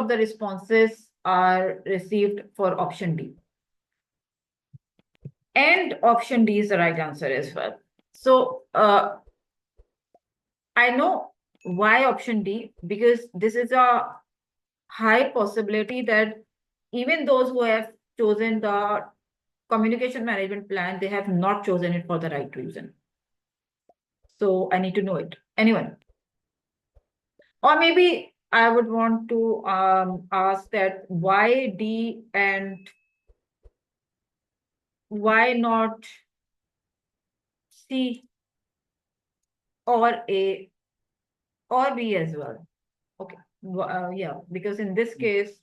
the responses are received for option D. And option D is the right answer as well. So I know why option D, because this is a high possibility that even those who have chosen the communication management plan, they have not chosen it for the right reason. So I need to know it. Anyone? Or maybe I would want to ask that why D and why not C or A or B as well? Okay. Yeah, because in this case,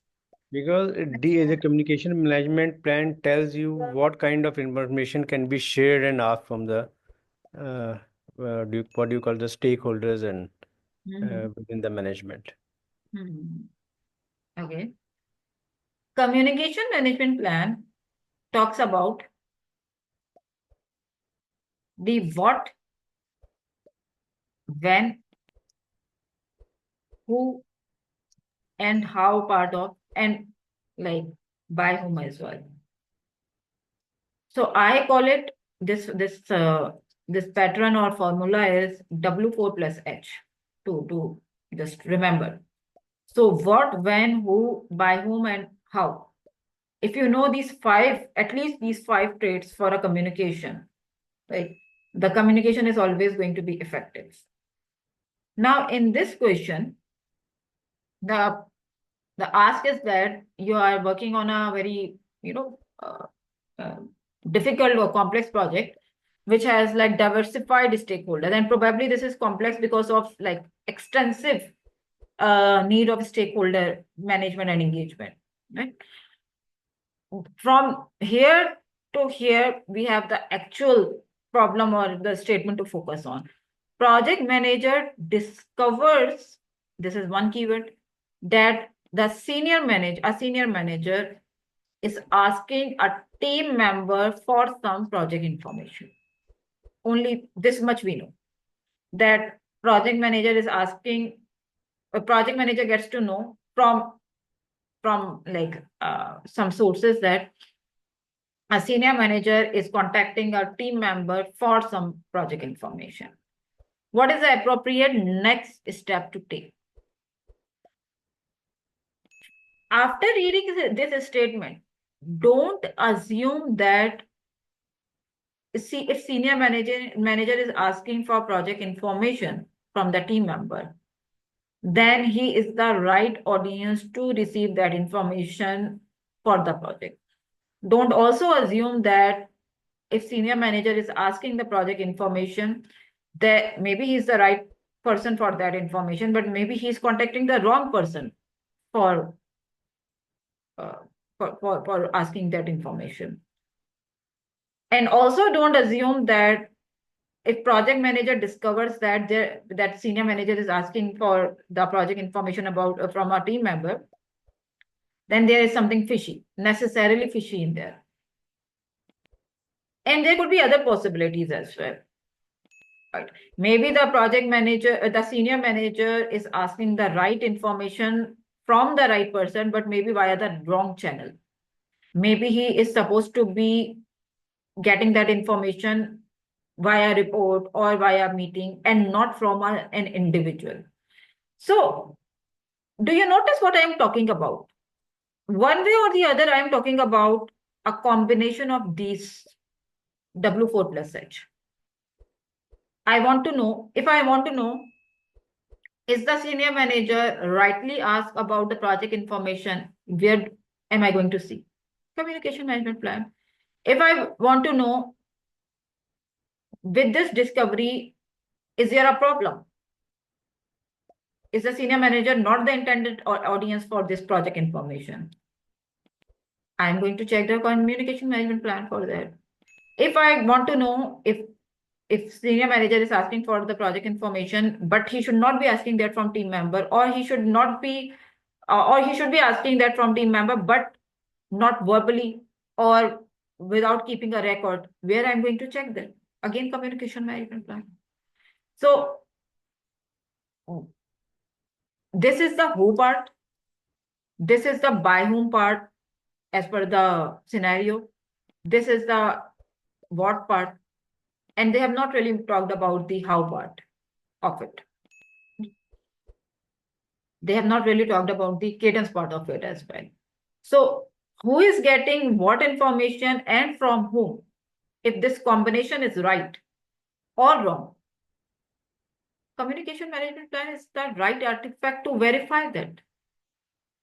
Because D as a communication management plan tells you what kind of information can be shared and asked from the what do you call the stakeholders and within the management. Okay. Communication management plan talks about the what, when, who, and how part of, and like by whom as well. So I call it this pattern or formula is W4 plus H to just remember. So what, when, who, by whom, and how. If you know these five, at least these five traits for a communication, right, the communication is always going to be effective. Now, in this question, the ask is that you are working on a very, difficult or complex project, which has like diversified stakeholders, and probably this is complex because of like extensive need of stakeholder management and engagement, right? From here to here, we have the actual problem or the statement to focus on. Project manager discovers, this is one keyword, that a senior manager is asking a team member for some project information. Only this much we know, that project manager is asking, a project manager gets to know from like some sources that a senior manager is contacting a team member for some project information. What is the appropriate next step to take? After reading this statement, don't assume that if senior manager is asking for project information from the team member, then he is the right audience to receive that information for the project. Don't also assume that if senior manager is asking the project information, that maybe he's the right person for that information, but maybe he's contacting the wrong person for asking that information. And also don't assume that if project manager discovers that that senior manager is asking for the project information about from a team member, then there is something necessarily fishy in there. And there could be other possibilities as well. Right. Maybe the project manager, the senior manager is asking the right information from the right person, but maybe via the wrong channel. Maybe he is supposed to be getting that information via report or via meeting and not from an individual. So, do you notice what I am talking about? One way or the other, I am talking about a combination of these W4 plus H. If I want to know, is the senior manager rightly asked about the project information? Where am I going to see? Communication management plan. If I want to know, with this discovery, is there a problem? Is the senior manager not the intended audience for this project information? I'm going to check the communication management plan for that. If I want to know if senior manager is asking for the project information, but he should not be asking that from team member, or he should not be, or he should be asking that from team member, but not verbally or without keeping a record, where I'm going to check that? Again, communication management plan. So this is the who part. This is the by whom part as per the scenario. This is the what part. And they have not really talked about the how part of it. They have not really talked about the cadence part of it as well. So who is getting what information and from whom? If this combination is right or wrong, communication management plan is the right artifact to verify that.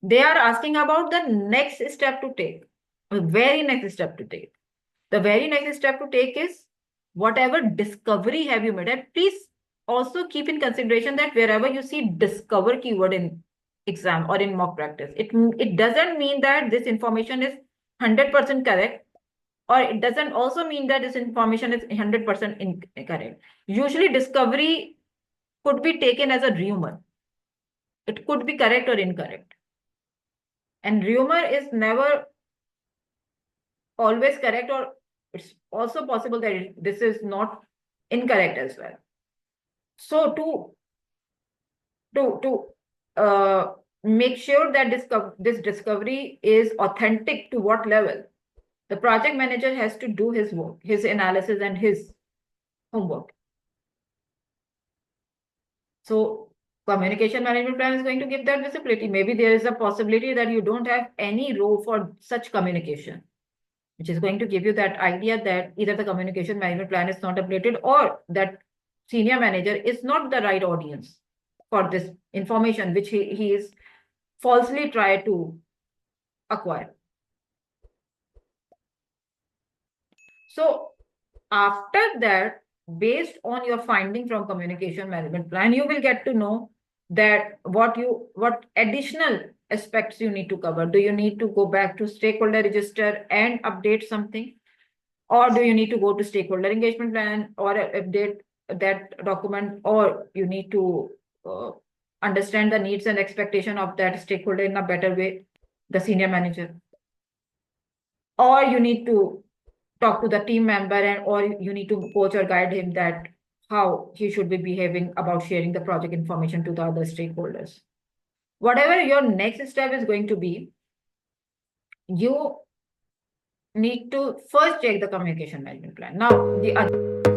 They are asking about the next step to take, the very next step to take. The very next step to take is whatever discovery have you made. And please also keep in consideration that wherever you see discover keyword in exam or in mock practice, it doesn't mean that this information is 100% correct, or it doesn't also mean that this information is 100% incorrect. Usually discovery could be taken as a rumor. It could be correct or incorrect. And rumor is never always correct, or it's also possible that this is not incorrect as well. So to make sure that this discovery is authentic to what level, the project manager has to do his work, his analysis and his homework. So communication management plan is going to give that visibility. Maybe there is a possibility that you don't have any row for such communication, which is going to give you that idea that either the communication management plan is not updated, or that senior manager is not the right audience for this information, which he is falsely tried to acquire. So after that, based on your finding from communication management plan, you will get to know that what additional aspects you need to cover. Do you need to go back to stakeholder register and update something? Or do you need to go to stakeholder engagement plan or update that document, or you need to understand the needs and expectation of that stakeholder in a better way, the senior manager? Or you need to talk to the team member, and or you need to coach or guide him that how he should be behaving about sharing the project information to the other stakeholders. Whatever your next step is going to be, you need to first check the communication management plan. Now, the other